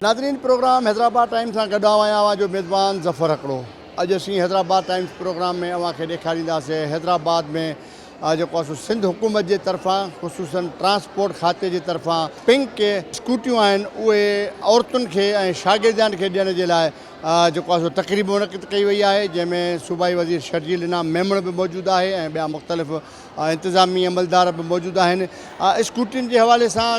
नाज़रीन programme Hyderabad times सां गॾु आहियां जो मेज़बान ज़फ़र हिकिड़ो। अॼु असीं हैदराबाद टाइम्स प्रोग्राम में अव्हांखे ॾेखारींदासीं हैदराबाद में जेको आहे सिंध हुकूमत जे तरफ़ां ख़ुसूसन ट्रांसपोर्ट खाते जे तरफ़ां पिंक स्कूटियूं आहिनि उहे औरतुनि खे ऐं शागिर्दनि खे ॾियण जे लाइ जेको आहे तक़रीब मुनक़िद कई वई आहे, जंहिंमें सूबाई वज़ीर शर्जील इनाम मेमण बि मौजूदु आहे ऐं ॿिया मुख़्तलिफ़ इंतिज़ामी अमलदार बि मौजूदु आहिनि। स्कूटियुनि जे हवाले सां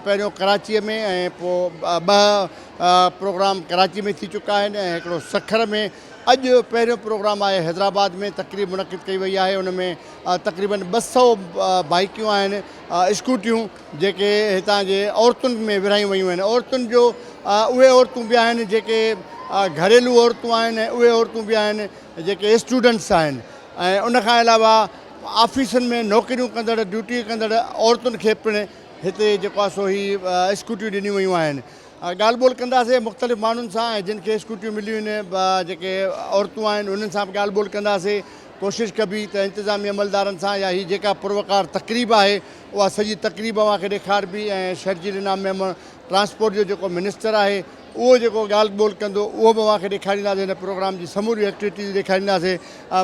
पहिरियों कराचीअ में ऐं पोइ ॿ प्रोग्राम कराची में थी चुका आहिनि ऐं हिकिड़ो सखर में। अॼु पहिरियों प्रोग्राम आहे हैदराबाद में तक़रीब मुनक़िद कई वई आहे। उन में तक़रीबन 200 बाइकियूं आहिनि, स्कूटियूं जेके हितां जे औरतुनि में विरहायूं वयूं आहिनि। औरतुनि जो उहे औरतूं बि आहिनि जेके घरेलू औरतूं आहिनि ऐं उहे औरतूं बि आहिनि जेके स्टूडेंट्स आहिनि ऐं उनखां अलावा ऑफिसनि में नौकरियूं कंदड़ ड्यूटी कंदड़ औरतुनि खे पिणु हिते जेको आहे सो ही स्कूटियूं ॾिनियूं वयूं आहिनि। ॻाल्हि ॿोल कंदासीं मुख़्तलिफ़ माण्हुनि सां ऐं जिन खे स्कूटियूं मिलियूं आहिनि जेके औरतूं आहिनि उन्हनि सां बि ॻाल्हि ॿोल कंदासीं। कोशिशि कबी त इंतिज़ामी अमलदारनि सां या हीअ जेका पुरवकार तक़रीब आहे उहा सॼी तक़रीब अव्हांखे ॾेखारबी ऐं शर्जील इनाम मेमण ट्रांसपोर्ट जो जेको मिनिस्टर आहे उहो जेको ॻाल्हि ॿोल कंदो उहो बि अव्हांखे ॾेखारींदासीं। हिन प्रोग्राम जी समूरी एक्टिविटीज़ ॾेखारींदासीं।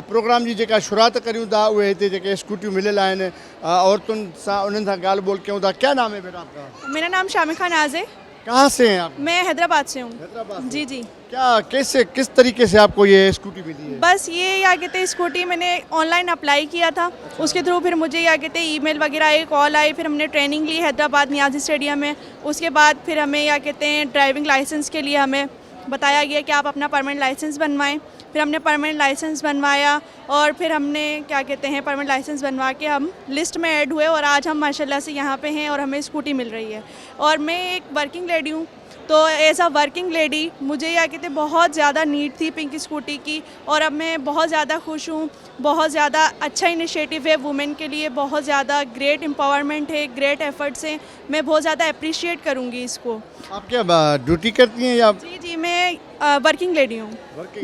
प्रोग्राम जी जेका शुरूआत करियूं था उहे हिते जेके स्कूटियूं मिलियल आहिनि औरतुनि सां उन्हनि सां ॻाल्हि ॿोल कयूं था। क्या नाम है बेटा आपका? मेरा नाम शामिखा नाज है। कहाँ से हैं आप? मैं हैदराबाद से हूँ। हैदराबाद से। जी जी। क्या कैसे किस तरीके से आपको ये स्कूटी मिली है? बस ये क्या कहते हैं स्कूटी मैंने ऑनलाइन अप्लाई किया था। उसके थ्रू फिर मुझे क्या कहते हैं ईमेल वगैरह आई, कॉल आई, फिर हमने ट्रेनिंग ली हैदराबाद नियाज़ी स्टेडियम में। उसके बाद फिर हमें क्या कहते हैं ड्राइविंग लाइसेंस के लिए हमें बताया गया कि आप अपना परमानेंट लाइसेंस बनवाएं। फिर हमने परमानेंट लाइसेंस बनवाया और फिर हमने क्या कहते हैं परमानेंट लाइसेंस बनवा के हम लिस्ट में ऐड हुए और आज हम माशाल्लाह से यहाँ पे हैं और हमें स्कूटी मिल रही है। और मैं एक वर्किंग लेडी हूँ, तो एज अ वर्किंग लेडी मुझे क्या कहते हैं बहुत ज़्यादा नीड थी पिंक स्कूटी की और अब मैं बहुत ज़्यादा खुश हूँ। बहुत ज़्यादा अच्छा इनिशिएटिव है वुमेन के लिए, बहुत ज़्यादा ग्रेट एम्पावरमेंट है, ग्रेट एफर्ट्स हैं। मैं बहुत ज़्यादा अप्रिशिएट करूँगी इसको। आप क्या ड्यूटी करती हैं या? जी जी, मैं वर्किंग लेडी हूँ।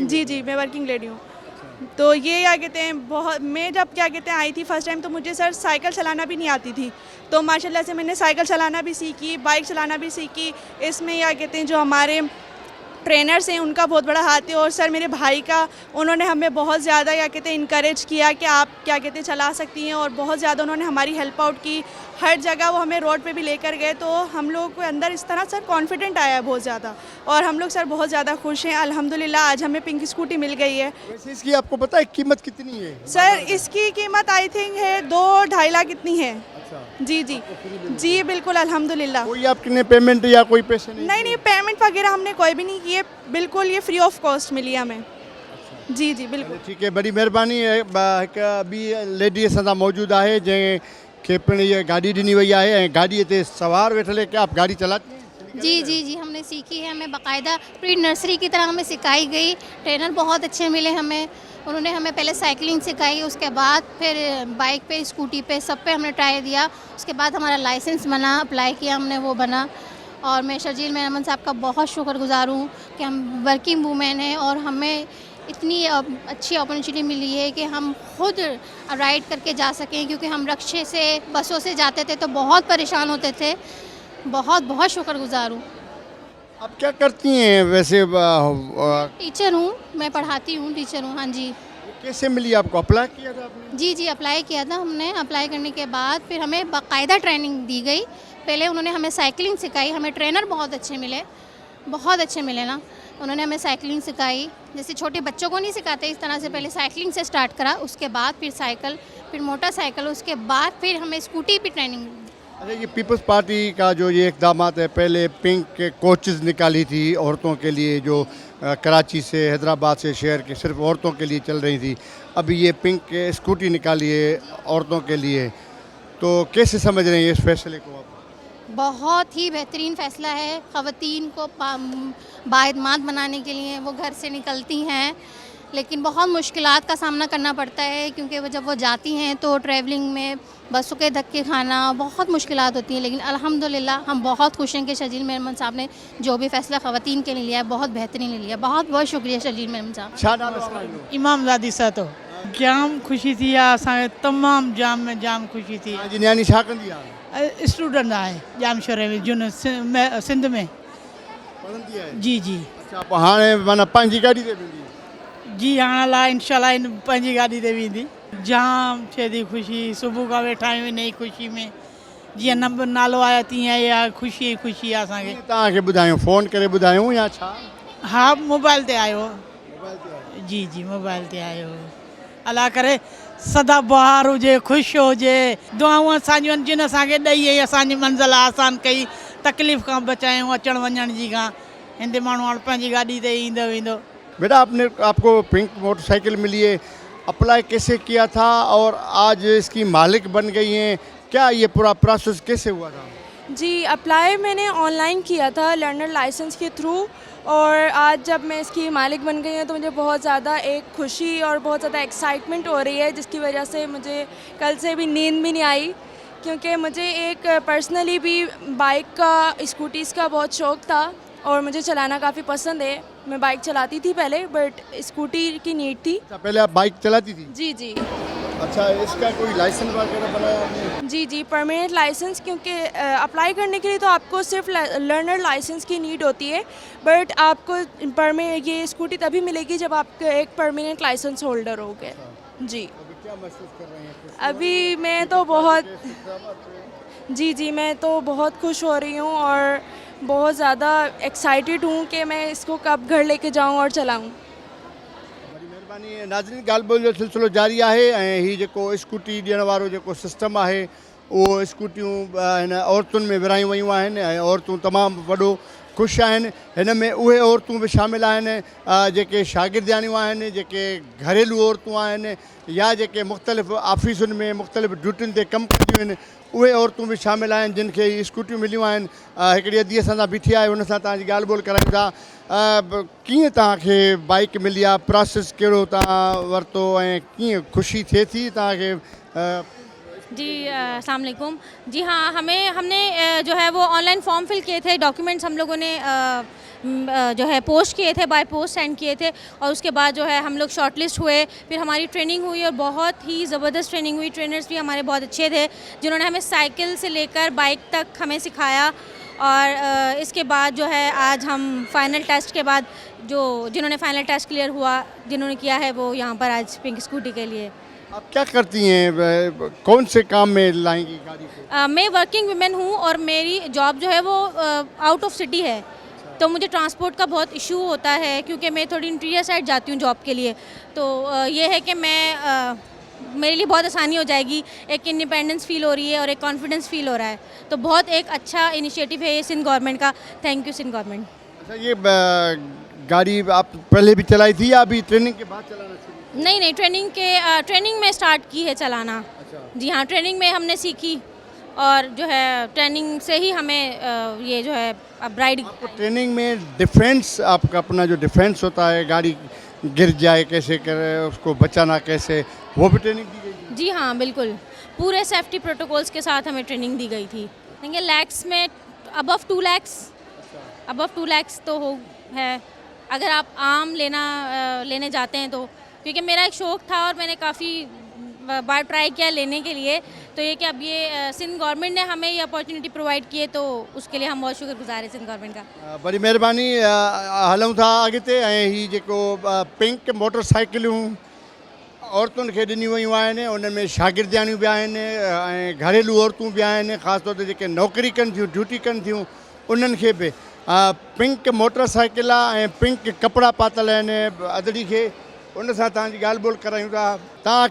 जी जी, मैं वर्किंग लेडी हूँ। तो ये क्या कहते हैं बहुत, मैं जब क्या कहते हैं आई थी फर्स्ट टाइम तो मुझे सर साइकिल चलाना भी नहीं आती थी, तो माशाल्लाह से मैंने साइकिल चलाना भी सीखी, बाइक चलाना भी सीखी। इसमें क्या कहते हैं जो हमारे ट्रेनर्स हैं उनका बहुत बड़ा हाथ है और सर मेरे भाई का, उन्होंने हमें बहुत ज़्यादा क्या कहते हैं इनकरेज किया कि आप क्या कहते हैं चला सकती हैं और बहुत ज़्यादा उन्होंने हमारी हेल्प आउट की। हर जगह वो हमें रोड पे भी लेकर गए, तो हम लोगों के अंदर इस तरह सर कॉन्फिडेंट आया है बहुत ज़्यादा और हम लोग सर बहुत ज़्यादा खुश हैं अल्हम्दुलिल्लाह। आज हमें पिंक स्कूटी मिल गई है। वैसे इसकी आपको पता है कीमत कितनी है? सर इसकी कीमत आई थिंक है 2-2.5 लाख इतनी है। जी जी जी बिल्कुल अल्हम्दुलिल्लाह। कोई आपने पेमेंट या कोई पैसे नहीं? नहीं पेमेंट वगैरह हमने कोई भी नहीं किए, बिल्कुल ये फ्री ऑफ कॉस्ट मिली हमें। जी जी बिल्कुल। ठीक है, बड़ी मेहरबानी है। हिकु ॿी लेडी असां सां मौजूदु आहे जंहिंखे पिणु इहा गाॾी ॾिनी वई आहे ऐं गाॾीअ ते सवार वेठल है। क्या आप गाड़ी चलाती हैं? जी जी जी, हमने सीखी है। हमें बाकायदा प्री नर्सरी की तरह हमें सिखाई गई। ट्रेनर बहुत अच्छे मिले हमें। उन्होंने हमें पहले साइकिलिंग सिखाई, उसके बाद फिर बाइक पे, स्कूटी पे, सब पे हमने ट्राई दिया। उसके बाद हमारा लाइसेंस बना, अप्लाई किया हमने, वो बना। और मैं शर्जील मेमन साहब का बहुत शुक्रगुजार हूँ कि हम वर्किंग वूमेन हैं और हमें इतनी अच्छी अपॉर्चुनिटी मिली है कि हम खुद राइड करके जा सकें, क्योंकि हम रिक्शे से, बसों से जाते थे तो बहुत परेशान होते थे। बहुत बहुत शुक्रगुजार हूँ। आप क्या करती हैं वैसे? टीचर हूँ, मैं पढ़ाती हूँ, टीचर हूँ। हाँ जी। कैसे मिली आपको? अप्लाई किया था आपने? जी जी, अप्लाई किया था हमने। अप्लाई करने के बाद फिर हमें बाकायदा ट्रेनिंग दी गई। पहले उन्होंने हमें साइकिलिंग सिखाई, हमें ट्रेनर बहुत अच्छे मिले, बहुत अच्छे मिले ना। उन्होंने हमें साइकिलिंग सिखाई, जैसे छोटे बच्चों को नहीं सिखाते इस तरह से। पहले साइकिलिंग से स्टार्ट करा, उसके बाद फिर साइकिल, फिर मोटरसाइकिल, उसके बाद फिर हमें स्कूटी भी ट्रेनिंग। अच्छा, ये पीपल्स पार्टी का जो ये इकदाम है, पहले पिंक कोचेज़ निकाली थी औरतों के लिए जो कराची से, हैदराबाद से शहर के सिर्फ औरतों के लिए चल रही थी। अभी ये पिंक स्कूटी निकाली है औरतों के लिए, तो कैसे समझ रहे हैं इस फैसले को आप? बहुत ही बेहतरीन फ़ैसला है। ख़वातीन को बाएतमाद बनाने के लिए वो घर से निकलती हैं, लेकिन बहुत मुश्किलात का सामना करना पड़ता है, क्योंकि वो जब वो जाती हैं तो ट्रैवलिंग में बसों के धक्के खाना बहुत मुश्किलात होती हैं। लेकिन अल्हम्दुलिल्लाह हम बहुत खुश हैं कि शर्जील मेमन साहब ने जो भी फ़ैसला ख़वातीन के लिए लिया है बहुत बेहतरीन लिया। बहुत बहुत शुक्रिया शर्जील मेमन साहब। इमामज़ादी सातो जाम खुशी थी आहे, असांखे तमामु जाम में जाम खुशी थी। तव्हांजी न्याणी छा कंदी आहे? स्टूडेंट आहे जामशोरे में, जुन सिंध में। हलंदी आहे जी जी अच्छा पोइ हाणे माना पंहिंजी गाॾी ते वेंदी जी हाणे लाइ इंशाल्लाह इन पंहिंजी गाॾी ते वेंदी जाम थिए थी ख़ुशी सुबुह खां वेठा आहियूं इन ई ख़ुशी में जीअं नालो आयो तीअं इहा ख़ुशी ई ख़ुशी आहे असांखे तव्हांखे ॿुधायूं फ़ोन करे ॿुधायूं या छा हा मोबाइल ते आयो जी जी मोबाइल ते आयो अला करे सदा बहार हुजे ख़ुशि हुजे दुआऊं असांजियूं आहिनि जिन असांखे ॾेई ऐं असांजी मंज़िल आसान कई तकलीफ़ खां बचायूं अचण वञण जी खां हिते माण्हू हाणे पंहिंजी गाॾी ते ईंदो वेंदो बेटा आपको पिंक मोटरसाइकिल मिली है अप्लाई कैसे किया था और आज इसकी मालिक बन गई हैं क्या ये पूरा प्रोसेस कैसे हुआ था जी अप्लाई मैंने ऑनलाइन किया था लर्नर लाइसेंस के थ्रू और आज जब मैं इसकी मालिक बन गई हूँ तो मुझे बहुत ज़्यादा एक खुशी और बहुत ज़्यादा एक्साइटमेंट हो रही है जिसकी वजह से मुझे कल से भी नींद भी नहीं आई क्योंकि मुझे एक पर्सनली भी बाइक का स्कूटीज़ का बहुत शौक़ था और मुझे चलाना काफ़ी पसंद है मैं बाइक चलाती थी पहले बट स्कूटी की नीड थी अच्छा पहले आप बाइक चलाती थी जी जी अच्छा इसका कोई लाइसेंस वगैरह बनाया आपने जी जी परमानेंट लाइसेंस क्योंकि अप्लाई करने के लिए तो आपको सिर्फ लर्नर लाइसेंस की नीड होती है बट आपको ये स्कूटी तभी मिलेगी जब आप एक परमानेंट लाइसेंस होल्डर हो गए जी अभी क्या महसूस कर रहे हैं अभी मैं तो बहुत जी मैं तो बहुत खुश हो रही हूँ और बहुत ज़्यादा एक्साइटेड हूँ कि मैं इसको कब घर लेके जाऊँ और चलाऊँ बड़ी महिरबानी नाज़रीन ॻाल्हि ॿोल जो सिलसिलो जारी आहे ऐं हीउ जेको स्कूटी ॾियण वारो जेको सिस्टम आहे उहो स्कूटियूं हिन औरतुनि में विरायूं वयूं आहिनि ऐं औरतूं तमामु वॾो ख़ुशि आहिनि हिन में उहे औरतूं बि शामिल आहिनि जेके शागिर्दियाणियूं आहिनि जेके घरेलू औरतूं आहिनि या जेके मुख़्तलिफ़ ऑफिसुनि में मुख़्तलिफ़ ड्यूटियुनि ते कमु कंदियूं आहिनि उहे औरतूं बि शामिल आहिनि जिन खे हीअ स्कूटियूं मिलियूं आहिनि हिकिड़ी अदी असां सां बीठी आहे हुन सां तव्हांजी ॻाल्हि ॿोल करायूं था कीअं तव्हांखे बाइक मिली आहे प्रोसेस कहिड़ो तव्हां वरितो ऐं कीअं ख़ुशी थिए थी तव्हांखे जी अस्सलाम वालेकुम जी हाँ हमने जो है वो ऑनलाइन फॉर्म फिल किए थे डॉक्यूमेंट्स हम लोगों ने जो है पोस्ट किए थे बाय पोस्ट सेंड किए थे और उसके बाद जो है हम लोग शॉर्टलिस्ट हुए फिर हमारी ट्रेनिंग हुई और बहुत ही ज़बरदस्त ट्रेनिंग हुई ट्रेनर्स भी हमारे बहुत अच्छे थे जिन्होंने हमें साइकिल से लेकर बाइक तक हमें सिखाया और इसके बाद जो है आज हम फाइनल टेस्ट के बाद जिन्होंने फाइनल टेस्ट क्लियर हुआ जिन्होंने किया है वो यहाँ पर आज पिंक स्कूटी के लिए आप क्या करती हैं कौन से काम में लाएंगी गाड़ी को मैं वर्किंग वुमेन हूँ और मेरी जॉब जो है वो आउट ऑफ सिटी है तो मुझे ट्रांसपोर्ट का बहुत इशू होता है क्योंकि मैं थोड़ी इंटीरियर साइड जाती हूँ जॉब के लिए तो ये है कि मैं मेरे लिए बहुत आसानी हो जाएगी एक इंडिपेंडेंस फील हो रही है और एक कॉन्फिडेंस फील हो रहा है तो बहुत एक अच्छा इनिशिएटिव है ये सिंध गवर्नमेंट का थैंक यू सिंध गवर्नमेंट अच्छा ये गाड़ी आप पहले भी चलाई थी या अभी ट्रेनिंग के बाद चलाना शुरू नहीं ट्रेनिंग में स्टार्ट की है चलाना अच्छा जी हाँ ट्रेनिंग में हमने सीखी और जो है ट्रेनिंग से ही हमें ये जो है अब राइड आपको ट्रेनिंग में डिफेंस आपका अपना जो डिफेंस होता है गाड़ी गिर जाए कैसे करे उसको बचाना कैसे वो भी ट्रेनिंग दी गई थी जी हाँ बिल्कुल पूरे सेफ्टी प्रोटोकॉल्स के साथ हमें ट्रेनिंग दी गई थी देखिए लैक्स में अबव 2 लाख तो हो है अगर आप आम लेने जाते हैं तो क्योंकि मेरा एक शौक़ था और मैंने काफ़ी बार ट्राई किया लेने के लिए तो ये कि अब ये सिंध गवर्नमेंट ने हमें ये अपॉर्चुनिटी प्रोवाइड की है तो उसके लिए हम बहुत शुक्रगुजार हैं सिंध गवर्नमेंट का बड़ी महिरबानी हलूं था अॻिते ऐं हीअ जेको पिंक मोटरसाइकिलियूं औरतुनि खे ॾिनियूं वयूं आहिनि उन में शागिर्दियाणियूं बि आहिनि ऐं घरेलू औरतूं बि आहिनि ख़ासि तौर ते जेके नौकिरी कनि थियूं ड्यूटी कनि थियूं उन्हनि खे बि पिंक मोटरसाइकिल आहे ऐं पिंक कपिड़ा पातल आहिनि अदड़ी खे उन सां तव्हांजी ॻाल्हि ॿोल करायूं था तव्हां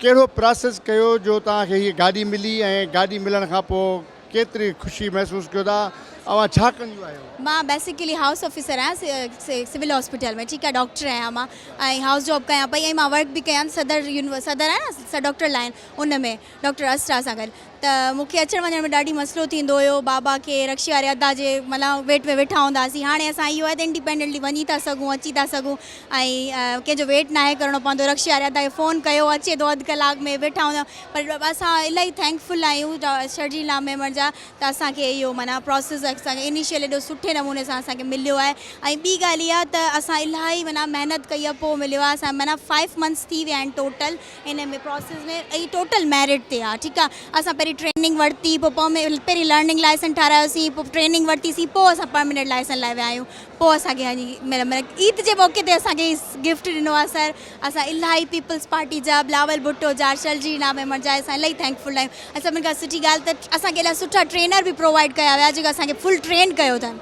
कहिड़ो प्रोसेस कयो जो तव्हांखे हीअ गाॾी मिली ऐं गाॾी मिलण खां पोइ केतिरी ख़ुशी महसूसु कयो था अवां छा कंदियूं आहियो मां बेसिकली हाउस ऑफिसर आहियां सिविल हॉस्पिटल में ठीकु आहे डॉक्टर आहियां मां ऐं हाउस जॉब कयां पई ऐं मां वर्क बि कयां सदर आहे न सर डॉक्टर लाइन उन में डॉक्टर अस्ट्रा सां गॾु त मूंखे अचण वञण में ॾाढी मसइलो थींदो हुयो बाबा खे रक्शे वारे अदा जे मतिलबु वेट में वेठा हूंदासीं हाणे असां इहो आहे त इंडिपेंडेंटली वञी था सघूं अची था सघूं ऐं कंहिंजो वेट न आहे करिणो पवंदो रक्शे वारे अदा खे फ़ोन कयो अचे थो अधु कलाक में वेठा हूंदा पर असां इलाही थैंकफुल आहियूं शर्जील नाम मेंबर जा त असांखे इहो माना प्रोसेस असांखे इनिशियल एॾो सुठे नमूने सां असांखे मिलियो आहे ऐं ॿी ॻाल्हि इहा त असां इलाही माना महिनत कई आहे पोइ मिलियो आहे असां माना 5 मंथ्स थी विया आहिनि टोटल इन में प्रोसेस में ऐं टोटल मेरिट ते आहे ठीकु आहे असां पहिरीं पहिरीं ट्रेनिंग वरिती, पोइ पहिरीं लर्निंग लाइसेंस ठारायोसीं, पोइ ट्रेनिंग वरितीसीं, पोइ असां परमनेंट लाइसेंस लाइ विया आहियूं। पोइ असांखे मतिलबु ईद जे मौक़े ते असांखे गिफ्ट ॾिनो आहे सर। असां इलाही पीपल्स पार्टी जा, बिलावल भुट्टो जा, शर्जी नाम अहमद जा, असां इलाही थैंकफुल आहियूं। ऐं सभिनि खां सुठी ॻाल्हि त असांखे एॾा सुठा ट्रेनर बि प्रोवाइड कया विया जेका असांखे फुल ट्रेन कयो अथनि।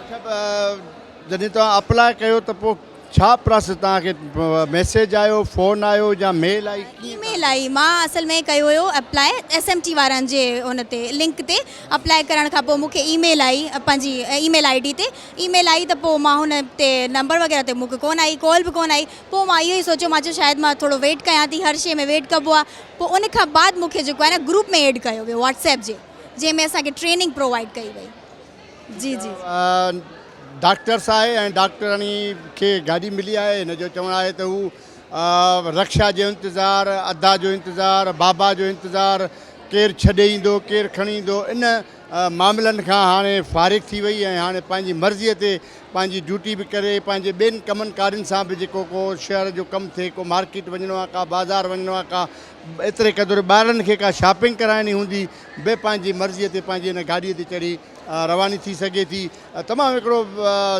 अच्छा, जॾहिं तव्हां अप्लाई कयो त पोइ छा प्रोसेस, तव्हांखे मैसेज आयो, फ़ोन आयो या मेल आई? ईमेल आई। मां असल में कयो हुयो अप्लाई SMT वारनि जे हुन ते लिंक ते अप्लाई करण खां पोइ मूंखे ईमेल आई, पंहिंजी ईमेल ID ते ईमेल आई, त पोइ मां हुन ते नंबर वग़ैरह ते मूंखे कोन आई, कॉल बि कोन आई। पोइ मां इहो ई सोचियो, मां चयो शायदि मां थोरो वेट कयां थी, हर शइ में वेट कबो आहे। पोइ उन खां बाद मूंखे जेको आहे न ग्रुप में ऐड कयो वियो WhatsApp जे, जंहिंमें असांखे ट्रेनिंग प्रोवाइड कई वई। जी जी डॉक्टर्स आहे ऐं डॉक्टराणी खे गाॾी मिली आहे, हिन जो चवणु आहे त हू रक्षा जो इंतज़ारु, अदा जो इंतज़ारु, बाबा जो इंतज़ारु, केरु छॾे ईंदो, केरु खणी ईंदो, इन मामलनि खां हाणे फ़ारिग़ थी वई ऐं हाणे पंहिंजी मर्ज़ीअ ते पंहिंजी ड्यूटी बि करे, पंहिंजे ॿियनि कमनि कारियुनि सां बि जेको को शहर जो कमु थिए, को मार्केट वञिणो आहे, का बाज़ारि वञिणो आहे, का एतिरे क़दुरु ॿारनि खे का शॉपिंग कराइणी हूंदी बि पंहिंजी मर्ज़ीअ ते पंहिंजी हिन गाॾीअ ते चढ़ी रवानी थी सघे थी। तमामु हिकिड़ो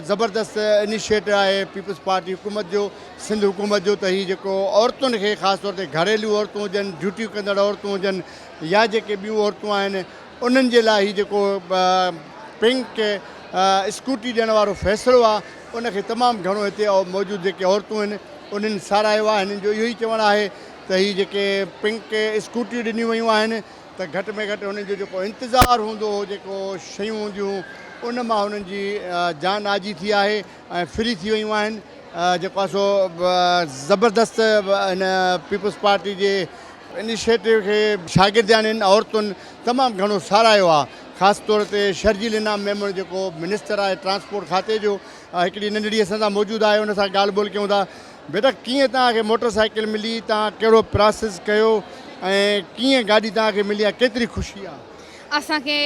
ज़बरदस्त इनिशिएटिव आहे पीपल्स पार्टी हुकूमत जो, सिंध हुकूमत जो, त हीउ जेको औरतुनि खे ख़ासि तौर ते घरेलू औरतूं हुजनि, ड्यूटियूं कंदड़ औरतूं हुजनि या जेके ॿियूं औरतूं आहिनि, उन्हनि जे लाइ हीउ जेको पिंक स्कूटी ॾियण वारो फ़ैसिलो आहे, उनखे तमामु घणो हिते मौजूदु जेके औरतूं आहिनि उन्हनि साराहियो आहे। हिननि जो इहो ई चवणु आहे त हीउ जेके पिंक स्कूटियूं ॾिनियूं वयूं आहिनि त घटि में घटि हुननि जो जेको इंतज़ारु हूंदो हो, जेको शयूं हूंदियूं, उन मां हुननि जी जान आजी थी आहे ऐं फ्री थी वयूं आहिनि। जेको आहे सो ज़बरदस्त हिन पीपल्स पार्टी जे इनिशिएटिव खे शागिर्दाननि औरतुनि तमामु घणो साराहियो आहे। ख़ासि तौर ते शर्जील इनाम मेमण जेको मिनिस्टर आहे ट्रांसपोर्ट खाते जो, हिकिड़ी नंढड़ी असां सां मौजूदु आहे, हुन सां ॻाल्हि ॿोल कयूं था। बेटा, कीअं तव्हांखे मोटरसाइकिल मिली, तव्हां कहिड़ो प्रोसेस कयो ऐं कीअं गाॾी तव्हांखे मिली आहे, केतिरी ख़ुशी आहे? असांखे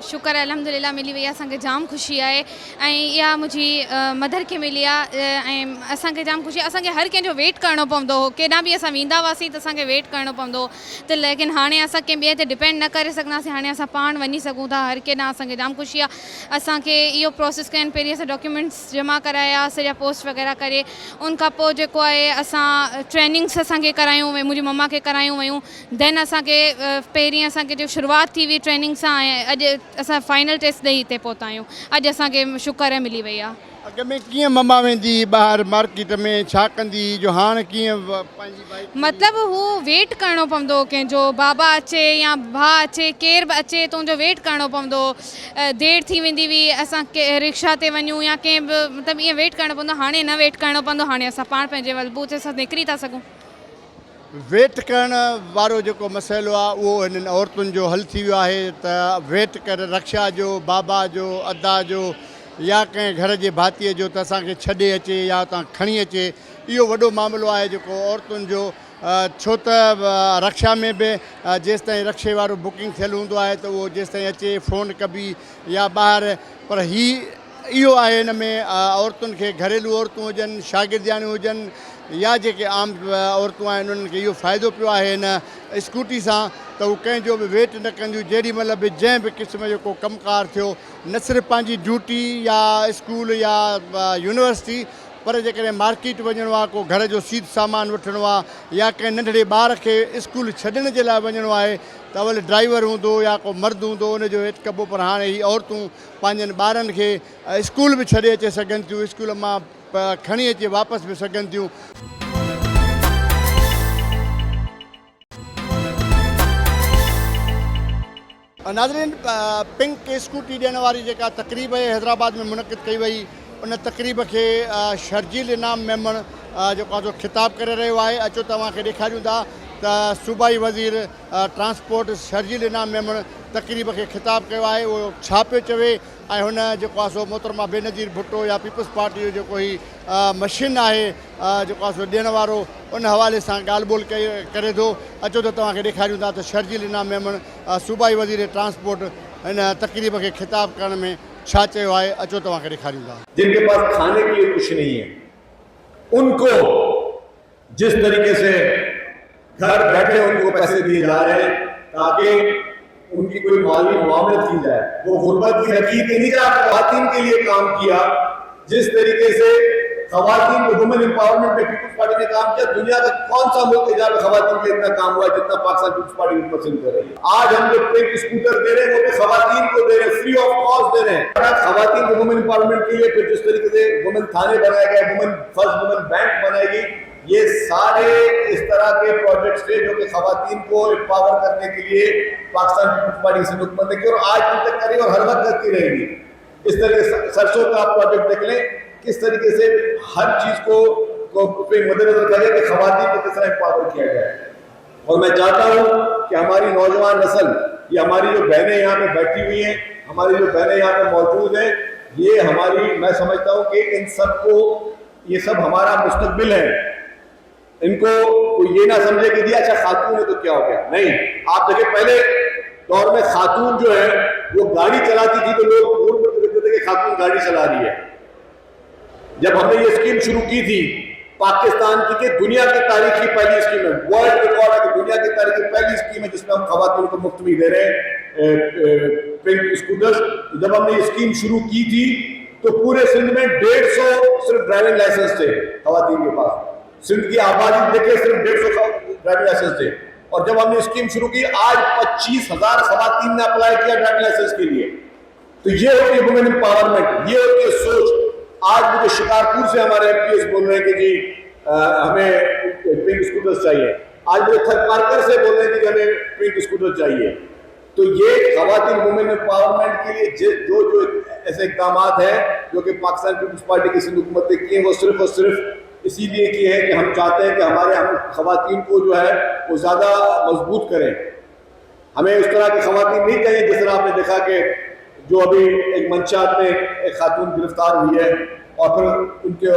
शुक्र अल्हम्दुलिल्लाह मिली वई आहे, असांखे जाम ख़ुशी आहे ऐं इहा मुंहिंजी मदर खे मिली आहे ऐं असांखे जाम ख़ुशी आहे। असांखे हर कंहिंजो वेट करिणो पवंदो हो, केॾां बि असां वेंदा हुआसीं त असांखे वेट करिणो पवंदो हो, त लेकिन हाणे असां कंहिं ॿिए ते डिपेंड न करे सघंदासीं, हाणे असां पाण वञी सघूं था हर केॾांहुं। असांखे जाम ख़ुशी आहे। असांखे इहो प्रोसेस कयनि, पहिरीं असां डॉक्यूमेंट्स जमा कराया, सॼा पोस्ट वग़ैरह करे, उन खां पोइ जेको आहे असां ट्रेनिंग्स असांखे करायूं, मुंहिंजी मम्मा खे करायूं वयूं। देन असांखे पहिरीं असांखे जो शुरूआति थी हुई ट्रेनिंग सां, ऐं अॼु असां फाइनल टेस्ट ॾेई हिते पहुता आहियूं। अॼु असांखे शुक्र आहे मिली वई आहे। अॻ में कीअं मम्मा वेंदी ॿाहिरि मार्केट में, छा कंदी, जो हाणे कीअं पंहिंजी बाइक? मतिलबु हू वेट करिणो पवंदो हो, कंहिंजो बाबा अचे या भाउ अचे, केरु बि अचे त उनजो वेट करिणो पवंदो हो। देरि थी वेंदी हुई, असां रिक्शा ते वञूं या कंहिं बि, मतिलबु ईअं वेट करिणो पवंदो। हाणे न वेट करिणो पवंदो, हाणे असां पाण पंहिंजे बलबूते सां निकिरी था सघूं। वेट करण वारो जेको मसइलो आहे उहो हिननि औरतुनि जो हल थी वियो आहे त वेट करे रक्षा जो, बाबा जो, अदा जो या कंहिं घर जे भातीअ जो त असांखे छॾे अचे या तव्हां खणी अचे, इहो वॾो मामिलो आहे जेको औरतुनि जो। छो त रक्षा में बि जेसि ताईं रक्षे वारो बुकिंग थियलु हूंदो आहे त उहो जेसि ताईं अचे फ़ोन कबी या ॿाहिरि, पर इहो आहे हिन में औरतुनि खे, घरेलू औरतूं हुजनि, शागिर्दियाणियूं हुजनि या जेके आम औरतूं आहिनि, उन्हनि खे इहो फ़ाइदो पियो आहे हिन स्कूटी सां त उहो कंहिंजो बि वेट न कंदियूं। जेॾी महिल बि जंहिं बि क़िस्म जो को कमुकारु थियो, न सिर्फ़ु पंहिंजी ड्यूटी या स्कूल या यूनिवर्सिटी, पर जेकॾहिं मार्केट वञिणो आहे, को घर जो सीध सामान वठिणो आहे या कंहिं नंढड़े ॿार खे स्कूल छॾण जे लाइ वञिणो आहे त अवल ड्राइवर हूंदो या को मर्द हूंदो, उनजो वेट कबो। पर हाणे हीअ औरतूं पंहिंजनि ॿारनि खे स्कूल बि छॾे अचे सघनि थियूं, स्कूल मां खणी अचे वापसि बि सघनि थियूं। नाज़रीन, पिंक स्कूटी ॾियण वारी जेका तक़रीब हैदराबाद में मुनक़िद कई वई, उन तक़रीब खे शर्जील इनाम मेमण जेको आहे ख़िताब करे रहियो आहे। अचो तव्हांखे ॾेखारियूं था त सूबाई वज़ीर ट्रांसपोर्ट शर्जील इनाम मेमण तक़रीब खे ख़िताब कयो आहे, उहो छा पियो चवे ऐं हुन जेको आहे सो मोहतरमा बेनज़ीर भुट्टो या पीपल्स पार्टी जो जेको ही मशीन आहे जेको आहे सो ॾियण वारो, उन हवाले सां ॻाल्हि ॿोल करे थो। अचो त तव्हांखे ॾेखारियूं था त शर्जील इनाम मेमण सूबाई वज़ीर ट्रांसपोर्ट हिन तक़रीब खे ख़िताब करण में छा चयो आहे। अचो तव्हांखे ॾेखारियूं था। जिनके पास खाने के लिए कुछ नहीं है, उनको जिस तरीके से घर बैठे उनको पैसे दिए जा रहे हैं, ताकि उनकी कोई माली मुआवनत की जाए। वो गुर्बत की लकीर के नीचे खवातीन के लिए काम किया, जिस तरीके से खवातीन को वुमेन एम्पावरमेंट पे पीपल्स पार्टी ने काम किया। दुनिया का कौन सा मुल्क है जहाँ पे खवातीन के इतना काम हुआ जितना पाकिस्तान पीपल्स पार्टी पसंद कर रही है। आज हम जो पिंक स्कूटर दे रहे हैं वो भी खवातीन को दे रहे हैं, फ्री ऑफ कॉस्ट दे रहे हैं। खवातीन को वुमेन एम्पावरमेंट के लिए फिर जिस तरीके से वुमेन थाने बनाए गए, वुमेन फर्स्ट वुमेन बैंक बनाएगी, ये सारे इस तरह के प्रोजेक्ट्स थे जो कि खवातीन को एम्पावर करने के लिए पाकिस्तान पीपल्स पार्टी से हुकूमत ने की और आज भी तक करी और हर वक्त करती रहेगी। इस तरह से सरसों का प्रोजेक्ट देख लें, किस तरीके से हर चीज को मद्देनजर रखें कि खवातीन को किस तरह एम्पावर किया जाए। और मैं चाहता हूँ कि हमारी नौजवान नस्ल, ये हमारी जो बहनें यहाँ पे बैठी हुई हैं, हमारी जो बहनें यहाँ पे मौजूद हैं, ये हमारी, मैं समझता हूँ कि इन सबको, ये सब हमारा मुस्तकबिल है। इनको कोई ये ना समझे कि जी अच्छा खातून है तो क्या हो गया, नहीं। आप देखिए पहले दौर में खातून जो है वो गाड़ी चलाती थी तो लोग देखते थे कि खातून गाड़ी चला रही है। जब हमने ये स्कीम शुरू की थी पाकिस्तान की, कि दुनिया की तारीख की पहली स्कीम है, वर्ल्ड रिकॉर्ड है कि दुनिया की तारीख की पहली स्कीम है जिसमें हम खवातीन को मुफ्त में दे रहे हैं पिंक स्कूटर्स। जब हमने ये स्कीम शुरू की थी तो पूरे सिंध में 150 सिर्फ ड्राइविंग लाइसेंस थे खवातीन के पास। सिंध की आबादी देखे सिर्फ 150 ड्राइविंग लाइसेंस थे। और जब हमने स्कीम शुरू की आज 25,000 खवातीन ने अप्लाई किया ड्राइविंग लाइसेंस के लिए। तो ये होती है वुमेन एम्पावरमेंट, ये होती है सोच। आज मुझे शिकारपुर से हमारे एमपीएस बोल रहे हैं कि जी हमें पिंक स्कूटर चाहिए। आज मुझे थरपारकर से बोल रहे हैं कि हमें पिंक स्कूटर चाहिए। तो ये खवातीन वुमेन एम्पावरमेंट के लिए जो ऐसे इकदाम हैं जो कि पाकिस्तान पीपल्स पार्टी की सिंध हुकूमत ने किए, वो सिर्फ और सिर्फ इसीलिए किए हैं कि हम चाहते हैं कि हम खवातीन को जो है वो ज़्यादा मजबूत करें। हमें उस तरह की खवातीन नहीं चाहिए जिस तरह आपने देखा कि जो अभी एक मंशात में एक खातून गिरफ्तार हुई है और फिर उनके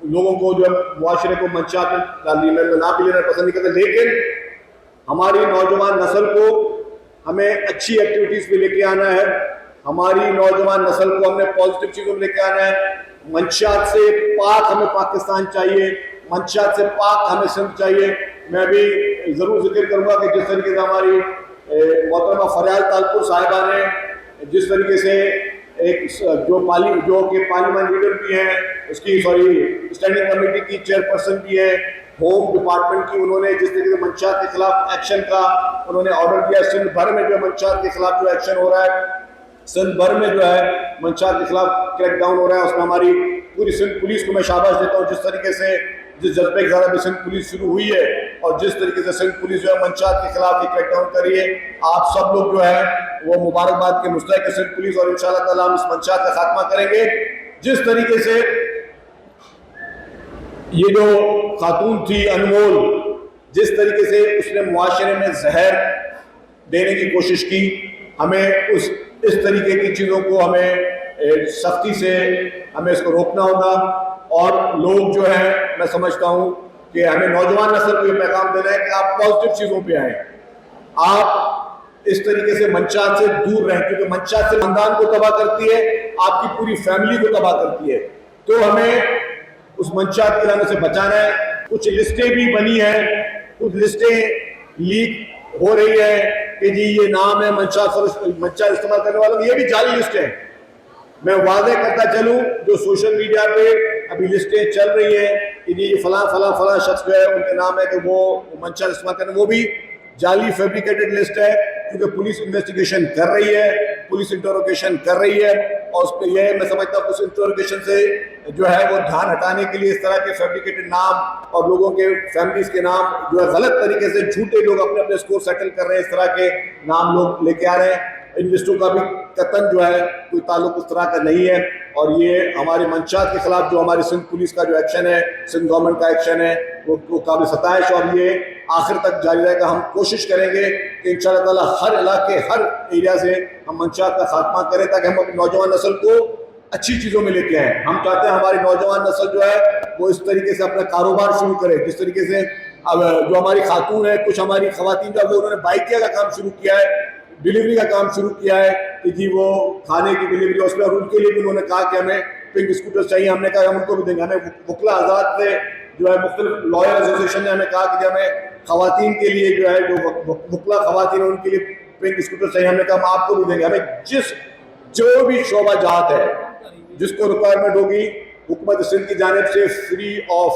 लोगों को जो मुआशरे को मंशात में डालने में ना भी लेना पसंद नहीं करते। लेकिन हमारी नौजवान नस्ल को हमें अच्छी एक्टिविटीज़ पे लेके आना है, हमारी नौजवान नस्ल को हमने पॉजिटिव चीज़ों में लेके आना है। मंशात से पाक हमें पाकिस्तान चाहिए, मंशात से पाक हमें सिंध चाहिए। मैं भी ज़रूर जिक्र करूँगा कि जिस तरीके से हमारी मोहतरमा फरियाल तालपुर साहिबा ने जिस तरीके से एक जो कि पार्लियामेंट लीडर भी हैं, उसकी स्टैंडिंग कमेटी की चेयरपर्सन भी है, होम डिपार्टमेंट की, उन्होंने जिस तरीके से मंशात के खिलाफ एक्शन का उन्होंने ऑर्डर दिया। सिंध भर में जो मंशात के खिलाफ जो एक्शन हो रहा है, सिंध भर में जो है मंशात के खिलाफ क्रैकडाउन हो रहा है, उसमें हमारी पूरी सिंध पुलिस को मैं शाबाश देता हूँ। जिस तरीके से जिस जज्बे के साथ सिंध पुलिस शुरू हुई है और जिस तरीके से सिंध पुलिस जो है मंशात के खिलाफ ये क्रैकडाउन कर रही है, आप सब लोग जो है वो मुबारकबाद के मुस्तहिक है सिंध पुलिस। और इंशाअल्लाह ताला हम इस मंशात का खात्मा करेंगे। जिस तरीके से ये जो खातून थी अनमोल, जिस तरीके से उसने मुआशरे में जहर देने की कोशिश की, हमें इस तरीके की चीज़ों को हमें सख्ती से हमें इसको रोकना होगा। और लोग जो है, मैं समझता हूँ कि हमें नौजवान नस्ल को ये पैगाम देना है कि आप पॉजिटिव चीज़ों पे आएँ, आप इस तरीके से मंशात से दूर रहें, क्योंकि मंशात से खानदान को तबाह करती है, आपकी पूरी फैमिली को तबाह करती है। तो हमें उस मंशात के लाने से बचाना है। कुछ लिस्टें भी बनी हैं, कुछ लिस्टें लीक हो रही है कि जी ये नाम है मंशात इस्तेमाल करने वालों की, ये भी जाली लिस्ट है। मैं वादे करता चलूं, जो सोशल मीडिया पे अभी लिस्टें चल रही है कि जी ये फला शख्स जो है उनके नाम है कि वो मंशात इस्तेमाल करने, वो भी जाली फैब्रिकेटेड लिस्ट है। क्योंकि पुलिस इन्वेस्टिगेशन कर रही है, पुलिस इंटरोगेशन कर रही है, और उस पर यह मैं समझता हूँ उस इंटरोगेशन से जो है वो ध्यान हटाने के लिए इस तरह के फैब्रिकेटेड नाम और लोगों के फैमिलीज के नाम जो है गलत तरीके से झूठे लोग अपने अपने स्कोर सेटल कर रहे हैं, इस तरह के नाम लोग लेके आ रहे हैं। इन लिस्टों का भी कतन जो है कोई ताल्लुक उस तरह का नहीं है। और ये हमारे मंशात के खिलाफ जो हमारी सिंध पुलिस का जो एक्शन है, सिंध गवर्नमेंट का एक्शन है, वो काबिल सताइश और ये आखिर तक जारी रहेगा। हम कोशिश करेंगे कि इंशाअल्लाह ताला हर इलाके, हर एरिया से हम मंशात का खात्मा करें, ताकि हम अपनी नौजवान नस्ल को अच्छी चीज़ों में लेके आएँ। हम चाहते हैं हमारी नौजवान नस्ल जो है वो इस तरीके से अपना कारोबार शुरू करे, जिस तरीके से अब जो हमारी खातून है, कुछ हमारी खवातीन जो है उन्होंने बाइकिया का काम शुरू किया है, डिलीवरी का काम शुरू किया है कि जी वो खाने की डिलीवरी, उसमें और उनके लिए भी उन्होंने कहा कि हमें पिंक स्कूटर चाहिए। हमने कहा हम उनको भी देंगे। हमें वकला आज़ाद से जो है मुख्तलिफ लॉयर एसोसिएशन ने हमें कहा कि हमें खवातीन के लिए जो है जो मुकला खवातीन है उनके लिए पिंक स्कूटर चाहिए। हमने कहा हम आपको भी देंगे। हमें जो भी शोबा जात है जिसको रिक्वायरमेंट होगी हुकूमत सिंध की जानिब से फ्री ऑफ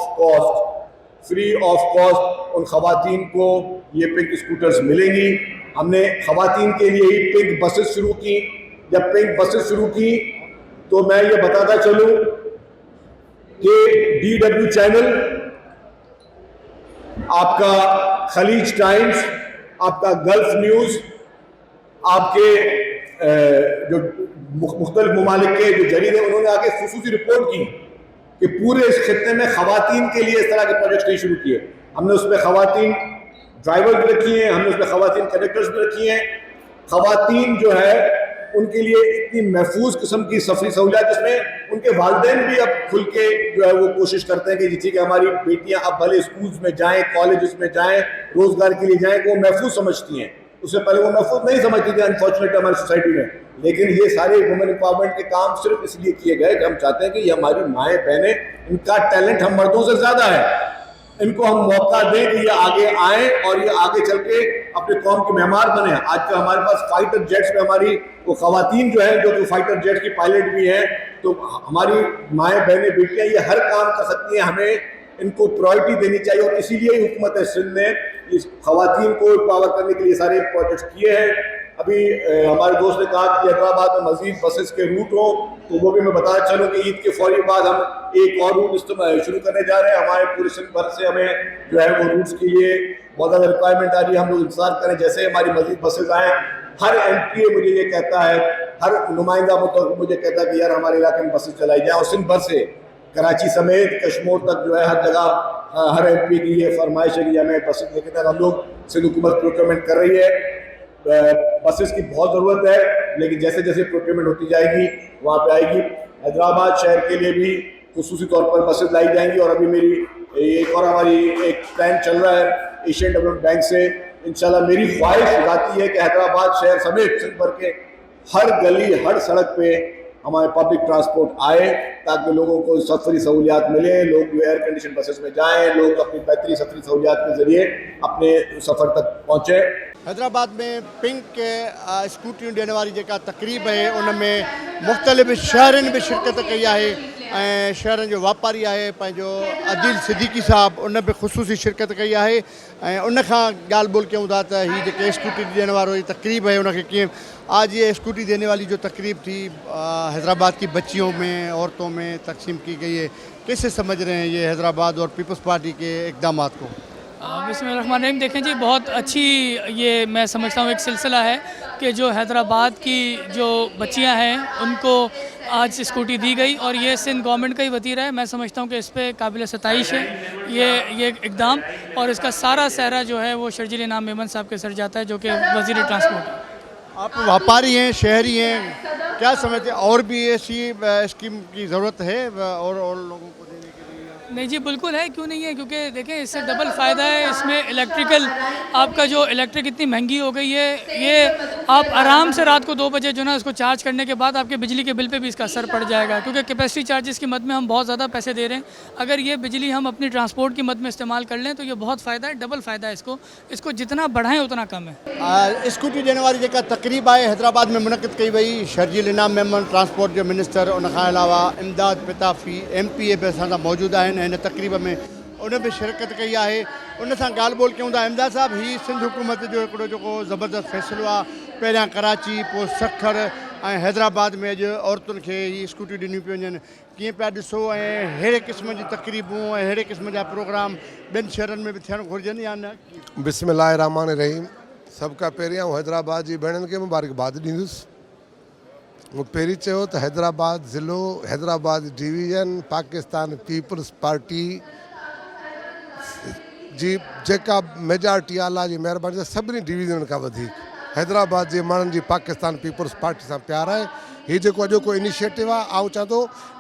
कॉस्ट उन खवातीन को ये पिंक स्कूटर्स मिलेंगी। हमने खवातीन के लिए ही पिंक बसेस शुरू की। जब पिंक बसेस शुरू की तो मैं ये बताता चलूं कि DW चैनल, आपका खलीज टाइम्स, आपका गल्फ न्यूज़, आपके जो मुख्तलिफ ममालिक के जो जरीदे उन्होंने आके खुसूसी रिपोर्ट की कि पूरे इस खित्ते में खवातीन के लिए इस तरह के प्रोजेक्ट नहीं शुरू किए। हमने उसमें खवातीन ड्राइवर भी रखी हैं, हमने उसमें खवातीन कंडक्टर्स भी रखी हैं। खवातीन जो है उनके लिए इतनी महफूज किस्म की सफरी सहूलियत, जिसमें उनके वालिदैन भी अब खुल के जो है वो कोशिश करते हैं कि जी कि हमारी बेटियां अब भले स्कूल्स में जाएं, कॉलेज में जाएं, रोजगार के लिए जाएं, वो महफूज समझती हैं। उससे पहले वो महफूज नहीं समझती थी अनफॉर्चुनेट हमारी सोसाइटी में। लेकिन ये सारे वुमेन एम्पावरमेंट के काम सिर्फ इसलिए किए गए कि हम चाहते हैं कि ये हमारी माएँ बहनें, इनका टैलेंट हम मर्दों से ज़्यादा है, इनको हम मौका दें कि ये आगे आएँ और ये आगे चल के अपने कौम के मेहमान बने। आज का हमारे पास फाइटर जेट्स में हमारी वो खवातीन जो है जो कि फाइटर जेट्स की पायलट भी हैं, तो हमारी माएँ बहनें बेटियाँ ये हर काम कर सकती हैं। हमें इनको प्रायोरिटी देनी चाहिए और इसीलिए हुकूमत सिंध ने इस खवातीन को एम्पावर करने के लिए सारे प्रोजेक्ट्स किए हैं। अभी हमारे दोस्त ने कहा कि हैदराबाद में मजीद बसेस के रूट हो, तो वो भी मैं बताना चलूँ कि ईद के फौरी बाद हम एक और रूट शुरू करने जा रहे हैं। हमारे पूरे सिंध भर से हमें जो है वो रूट्स के लिए बहुत ज़्यादा रिक्वायरमेंट आ रही है। हम लोग इंतजार करें जैसे हमारी मजीद बसेज आएँ। हर MPA मुझे ये कहता है, हर नुमाइंदा मुझे कहता है कि यार हमारे इलाके में बसेज चलाई जाए, और सिंध भर से कराची समेत कश्मीर तक जो है हर जगह हर MP की ये फरमाइश है कि हमें बसेज लेके हम लोग सिंध हुकूमत प्रोक्योरमेंट कर रही है। बसेस की बहुत ज़रूरत है, लेकिन जैसे जैसे प्रोक्योरमेंट होती जाएगी वहाँ पे आएगी। हैदराबाद शहर के लिए भी खुसूसी तौर पर बसेस लाई जाएंगी। और अभी मेरी एक और हमारी एक प्लान चल रहा है एशियन डेवलपमेंट बैंक से। इंशाल्लाह मेरी ख्वाहिश जाती है कि हैदराबाद शहर समेत सिंध भर के हर गली हर सड़क पे हमारे पब्लिक ट्रांसपोर्ट आए, ताकि लोगों को सफरी सहूलियात मिले, लोग एयर कंडीशन बसेस में जाएँ, लोग अपनी बेहतरीन सफरी सहूलियात के ज़रिए अपने सफ़र तक पहुँचे। हैदराबाद में पिंक स्कूटियूं ॾियण वारी जेका तकरीब है उनमें मुख़्तलिफ़ शहरनि भी शिरकत कई आहे ऐं शहरनि जो वापारी आहे पंहिंजो आदिल सिद्दीकी साहब, उन बि ख़ुसूसी शिरकत कई आहे ऐं उन खां ॻाल्हि ॿोल कयूं था त हीअ जेके स्कूटी ॾियण वारो ये तकरीब है उनखे कीअं आज ये स्कूटी देने वाली जो तकरीब थी हैदराबाद की बच्चियों में, औरतों में तकसीम की गई है, कैसे समझ रहे हैं ये हैदराबाद और पीपल्स पार्टी के इक़दामात को? बिस्मिल्लाहिर्रहमानिर्रहीम। देखें जी, बहुत अच्छी ये मैं समझता हूँ एक सिलसिला है कि जो हैदराबाद की जो बच्चियाँ हैं उनको आज स्कूटी दी गई, और ये सिंध गवर्नमेंट का ही वतीरा है। मैं समझता हूँ कि इस पर काबिल सताइश है ये इकदाम, और इसका सारा सहरा जो है वो शर्जील इनाम मेमन साहब के सर जाता है, जो कि वज़ीर ट्रांसपोर्ट है। आप व्यापारी हैं, शहरी हैं, क्या समझते हैं और भी ऐसी स्कीम की ज़रूरत है और लोगों को देने के लिए? नहीं जी, बिल्कुल है, क्यों नहीं है, क्योंकि देखें इससे डबल फ़ायदा है। इसमें इलेक्ट्रिकल आपका जो इलेक्ट्रिक इतनी महंगी हो गई है, ये आप आराम से रात को 2 बजे जो ना इसको चार्ज करने के बाद आपके बिजली के बिल पे भी इसका असर पड़ जाएगा, क्योंकि कैपेसिटी चार्जेस की मद में हम बहुत ज़्यादा पैसे दे रहे हैं। अगर ये बिजली हम अपनी ट्रांसपोर्ट की मद में इस्तेमाल कर लें तो ये बहुत फ़ायदा है, डबल फ़ायदा है। इसको जितना बढ़ाएँ उतना कम है। स्कूटी ॾियण वारी जेका तकरीब आहे हैदराबाद में मुनक़िद कई वई, शर्जील इनाम मेमन ट्रांसपोर्ट जो मिनिस्टर, उन खां अलावा इमदाद पिताफ़ी MPA बि असां सां मौजूदु आहिनि हिन तकरीब में, उन बि शिरकत कई आहे। उन सां ॻाल्हि ॿोल कयूं था। इमदाद साहब, ही सिंध हुकूमत जो हिकिड़ो जेको ज़बरदस्त फ़ैसिलो आहे, पहिरियां कराची, पोइ सखर ऐं हैदराबाद में अॼु औरतुनि खे ही स्कूटियूं ॾिनियूं पियूं वञनि, कीअं पिया ॾिसो ऐं अहिड़े क़िस्म जी तकरीबूं ऐं अहिड़े क़िस्म जा प्रोग्राम ॿियनि शहरनि में बि थियणु घुरिजनि या न? बिस्मिल्लाहिर्रहमानिर्रहीम। सबका पहिरियां हैदराबाद जी भेणनि खे मुबारकबाद ॾींदुसि। मूं पहिरीं चयो त हैदराबाद ज़िलो, Hyderabad division Pakistan Peoples Party जी जेका मेजॉरिटी आला जी महिरबानी सां सभिनी डिवीज़न खां वधीक हैदराबाद जे माण्हुनि जी पाकिस्तान पीपल्स पार्टी सां प्यार आहे। हीअ जेको अॼोको इनिशिएटिव आहे, आउं चां थो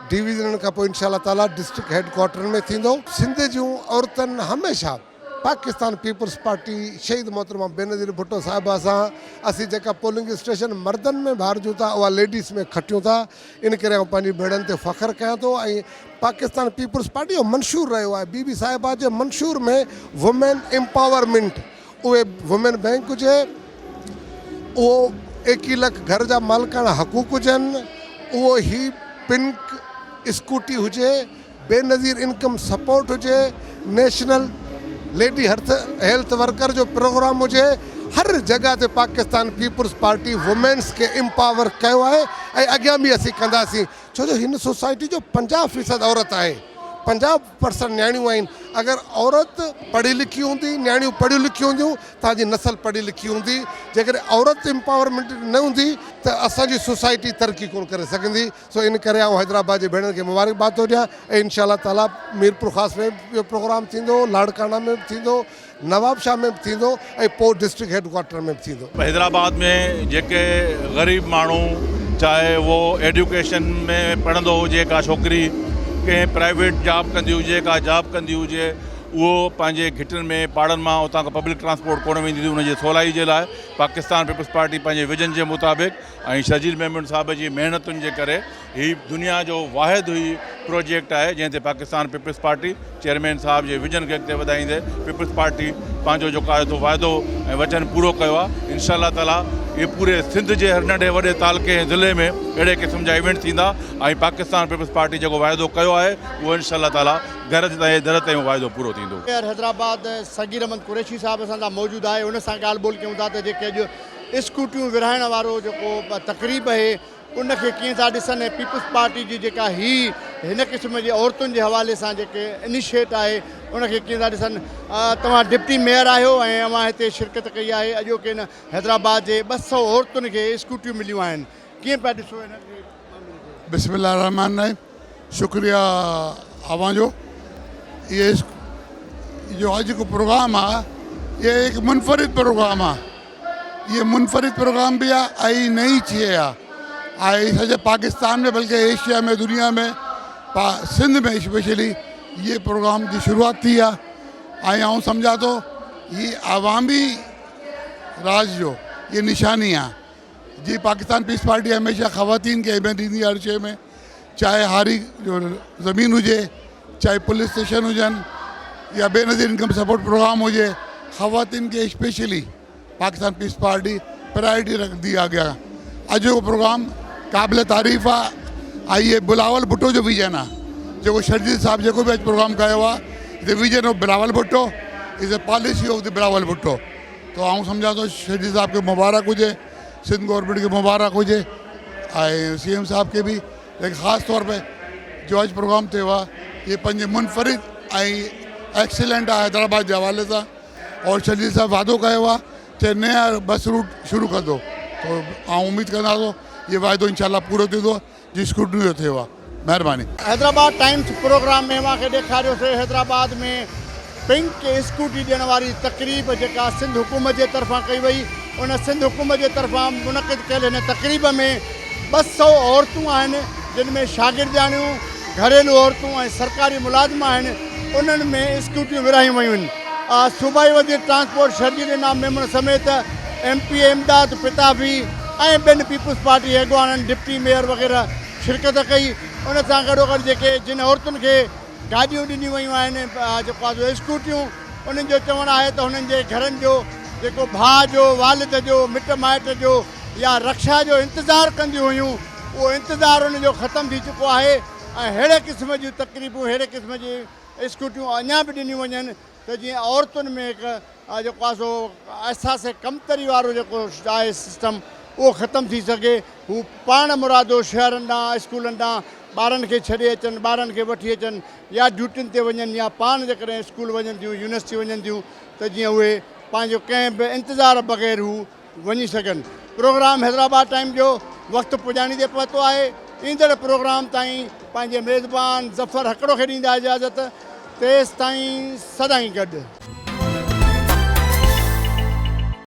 डिवीज़न खां पोइ इंशाअल्लाह ताला डिस्ट्रिक्ट हेडक्वार्टर में थींदो। सिंध जूं औरतुनि हमेशह पाकिस्तान पीपल्स पार्टी शहीद मोहतरमा बेनज़ीर भुट्टो साहिबा सां असीं जेका पोलिंग स्टेशन मर्दनि में भारिजूं था उहा लेडीज़ में खटियूं था। इन करे आउं पंहिंजी भेणनि ते फ़ख्रु कयां थो। ऐं पाकिस्तान पीपल्स पार्टी जो मंशूर रहियो आहे बीबी साहिबा जे मंशूर में वुमेन एम्पावरमेंट, उहे वुमेन बैंक हुजे, उहो 21 लाख घर जा मालिकाना हक़ूक़ हुजनि, उहो ही पिंक स्कूटी हुजे, बेनज़ीर इनकम सपोर्ट हुजे, नेशनल लेडी हेल्थ वर्कर जो प्रोग्राम हुजे, हर जगह ते पाकिस्तान पीपल्स पार्टी वुमेन्स के एम्पावर कयो आहे ऐं अॻियां बि असीं कंदासीं। छो जो हिन सोसाइटी जो 50% औरत आहे, 50% न्याणियूं आहिनि। अगरि औरत पढ़ी लिखी हूंदी, न्याणियूं पढ़ियूं लिखियूं हूंदियूं, तव्हांजी नसल पढ़ी लिखी हूंदी। जेकॾहिं औरत एम्पावरमेंट न हूंदी त असांजी सोसाइटी तरक़ी कोन करे सघंदी। सो इन करे आउं हैदराबाद जे भेणनि खे मुबारकबाद थो ॾियां ऐं इनशा ताला मीरपुर ख़ासि में इहो प्रोग्राम थींदो, लाड़काना में बि थींदो, नवाबशाह में बि थींदो ऐं पोइ डिस्ट्रिक्ट हेडक्वार्टर में बि थींदो। हैदराबाद में जेके ग़रीब माण्हू, चाहे वो एजुकेशन में पढ़ंदो हुजे, का छोकिरी कंहिं प्राइवेट जॉब कंदी हुजे, का जॉब कंदी हुजे, उहो पंहिंजे घिटनि में पाड़नि मां उतां खां पब्लिक ट्रांसपोर्ट कोन वेंदी हुई। उनजे सवलाई जे लाइ पाकिस्तान पीपल्स पार्टी पंहिंजे विजन जे मुताबिक़ ऐं शजील मेमन साहब जी महिनतुनि जे करे ही दुनिया जो वाहिद हुई प्रोजेक्ट आहे जंहिं ते पाकिस्तान पीपल्स पार्टी चेयरमैन साहब जे विजन खे अॻिते वधाईंदे पीपल्स पार्टी पंहिंजो जेको आहे तो वाइदो ऐं वचन पूरो कयो आहे। इंशाअल्लाह ताला ये पूरे सिंध जे हर नंढे वॾे तालुके ऐं ज़िले में अहिड़े क़िस्म जा इवेंट थींदा ऐं पाकिस्तान पीपल्स पार्टी जेको वाइदो कयो आहे उहो इंशाअल्लाह ताला घर ते दर ते वाइदो पूरो थींदो। हैदराबाद सगीर अहमद कुरैशी साहब असांजा मौजूदु आहे, उन सां ॻाल्हि ॿोल कयूं था त जेके अॼु स्कूटियूं विरहाइण वारो जेको तक़रीब आहे उनखे कीअं था ॾिसनि ऐं पीपल्स पार्टी जी जेका हिन क़िस्म जी औरतुनि जे हवाले सां जेके इनिशिएट आहे उनखे कीअं था ॾिसनि। तव्हां डिप्टी मेयर आहियो ऐं अवां हिते शिरकत कई आहे। अॼोके हिन हैदराबाद जे 200 औरतुनि खे स्कूटियूं मिलियूं आहिनि, कीअं पिया ॾिसो हिन खे? बिस्मिल्लाह रहमान रहीम। शुक्रिया अवां जो। ये जो अॼु को प्रोग्राम आहे ये एक मुनफरिद प्रोग्राम आहे, ये मुनफरिद प्रोग्राम भी आहे ऐं नई शइ आहे ऐं सॼे पाकिस्तान में बल्कि एशिया में दुनिया में सिंध में स्पेशली ये प्रोग्राम की शुरुआत थी आहे ऐं आउं सम्झा थो ये अवामी राज जो ये निशानी आहे। जी पाकिस्तान पीस पार्टी हमेशा ख़वातीन खे अहमियत ॾींदी आहे हर शइ में, चाहे हारी जो ज़मीन हुजे, चाहे पुलिस स्टेशन हुजनि या बेनज़ीर इनकम सपोर्ट प्रोग्राम हुजे, ख़वातीन के स्पेशली पाकिस्तान पीस पार्टी प्रायोरिटी रखंदी आहे अॻियां। अॼु जो प्रोग्राम क़ाबिल तारीफ़ आहे ऐं ये बिलावल भुट्टो जो विजन आहे जेको शर्जील साहब जेको बि अॼु प्रोग्राम कयो आहे the vision of Bilawal Bhutto is a policy of the Bilawal Bhutto. तो आउं सम्झा थो शर्जील साहब खे मुबारक हुजे, सिंध गवर्नमेंट खे मुबारक हुजे ऐं CM साहब के भी, लेकिन ख़ासि तौर पे जो अॼु प्रोग्राम थियो आहे ये पंहिंजे मुनफरिद ऐं एक्सीलेंट आहे हैदराबाद जे हवाले सां। और शर्जील साहब वादो कयो आहे चाहे नया बस रूट शुरू कंदो, तो आउं उम्मीद कंदा थो ये वाइदो इंशाल्लाह पूरो थींदो जी स्कूटियूं जो थियो आहे। महिरबानी। हैदराबाद टाइम्स प्रोग्राम में मूंखे ॾेखारियोसीं हैदराबाद में पिंक स्कूटी ॾियण वारी तक़रीब जेका सिंध हुकूमत जे तरफ़ां कई वई। उन सिंध हुकूमत जे तरफ़ां मुनक़िद कयल हिन तक़रीब में 200 औरतूं आहिनि जिन में शागिर्दियाणियूं, घरेलू औरतूं ऐं सरकारी मुलाज़िम आहिनि। उन्हनि में स्कूटियूं विरहायूं वयूं आहिनि। सूबाई वज़ीर ट्रांसपोर्ट शर्जील इनाम मेमन समेत MP इमदाद पिताफी ऐं ॿिनि पीपल्स पार्टी अॻवाननि, डिप्टी मेयर वग़ैरह शिरकत कई। उन सां गॾोगॾु जेके जिन औरतुनि खे गाॾियूं ॾिनियूं वयूं आहिनि जेको आहे स्कूटियूं, उन्हनि जो चवणु आहे त हुननि जे घरनि जो जेको भाउ जो, वालिद जो, मिट माइट जो या रक्षा जो इंतज़ारु कंदियूं हुयूं उहो इंतज़ारु उनजो ख़तमु थी चुको आहे ऐं अहिड़े क़िस्म जूं तक़रीबूं, अहिड़े क़िस्म जी स्कूटियूं अञा बि ॾिनियूं वञनि त जीअं औरतुनि में हिकु जेको आहे सो अहसास कमतरी वारो जेको आहे सिस्टम उहो ख़तमु थी सघे। हू पाण मुरादो शहरनि ॾांहुं, स्कूलनि ॾांहुं ॿारनि खे छॾे अचनि, ॿारनि खे वठी अचनि या ड्यूटियुनि ते वञनि या पाण जेकॾहिं स्कूल वञनि थियूं, यूनिवर्सिटी वञनि थियूं त जीअं उहे पंहिंजो कंहिं बि इंतज़ार बग़ैर हू वञी सघनि। प्रोग्राम हैदराबाद टाइम जो वक़्तु पुॼाणींदे पहुतो आहे। ईंदड़ प्रोग्राम ताईं पंहिंजे मेज़बान ज़फ़र हकड़ो खे ॾींदा इजाज़त। तेसि ताईं सदाईं गॾु।